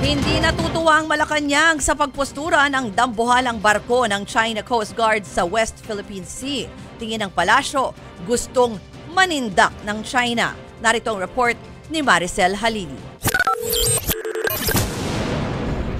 Hindi natutuwa ang Malacanang sa pagpostura ng dambuhalang barko ng China Coast Guard sa West Philippine Sea. Tingin ng palasyo, gustong manindak ng China. Narito ang report ni Maricel Halili.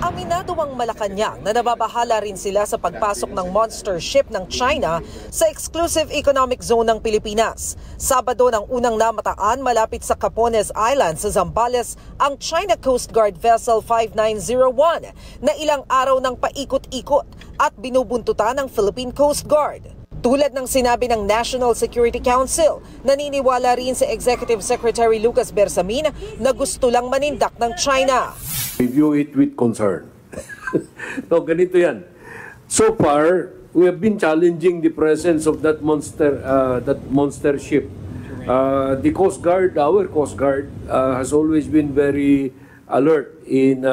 Aminado ang Malacanang na nababahala rin sila sa pagpasok ng monster ship ng China sa exclusive economic zone ng Pilipinas. Sabado ng unang namataan malapit sa Capones Island sa Zambales ang China Coast Guard Vessel 5901 na ilang araw ng paikot-ikot at binubuntutan ng Philippine Coast Guard. Tulad ng sinabi ng National Security Council, naniniwala rin si Executive Secretary Lucas Bersamin na gusto lang manindak ng China. We view it with concern. So, ganito yan. So far, we have been challenging the presence of that monster ship. The Coast Guard, our Coast Guard, has always been very alert in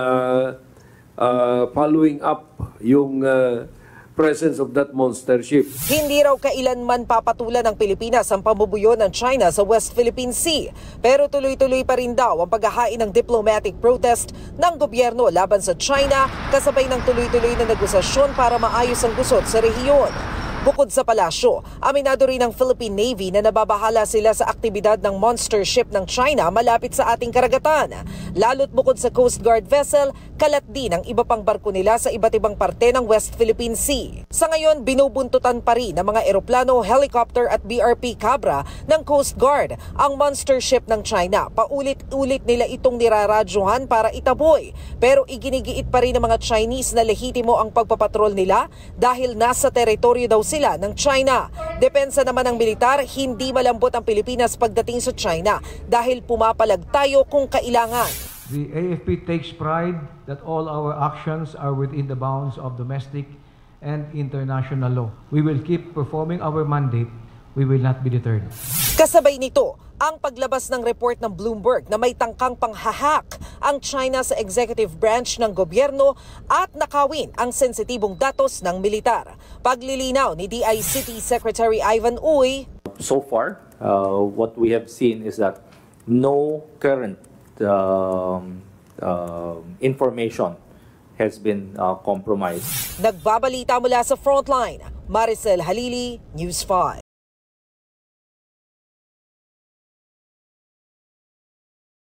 following up yung presence of that monster ship. Hindi raw kailanman papatulan ng Pilipinas ang pambubuyo ng China sa West Philippine Sea. Pero tuloy-tuloy pa rin daw ang paghahain ng diplomatic protest ng gobyerno laban sa China kasabay ng tuloy-tuloy na negosasyon para maayos ang gusot sa rehiyon. Bukod sa palasyo, aminado rin ng Philippine Navy na nababahala sila sa aktibidad ng monster ship ng China malapit sa ating karagatan. Lalo't bukod sa Coast Guard vessel, kalat din ang iba pang barko nila sa iba't ibang parte ng West Philippine Sea. Sa ngayon, binubuntutan pa rin ng mga eroplano, helicopter at BRP Cabra ng Coast Guard ang monster ship ng China. Paulit-ulit nila itong niraradyohan para itaboy. Pero iginigiit pa rin ng mga Chinese na lehitimo ang pagpapatrol nila dahil nasa teritoryo daw sila ng China. Depensa naman ng militar, hindi malambot ang Pilipinas pagdating sa China dahil pumapalag tayo kung kailangan. The AFP takes pride that all our actions are within the bounds of domestic and international law. We will keep performing our mandate. We will not be deterred. Kasabay nito, ang paglabas ng report ng Bloomberg na may tangkang panghahak ang China sa executive branch ng gobyerno at nakawin ang sensitibong datos ng militar. Paglilinaw ni DICT Secretary Ivan Uy. So far, what we have seen is that no current information has been compromised. Nagbabalita mula sa frontline, Maricel Halili, News 5.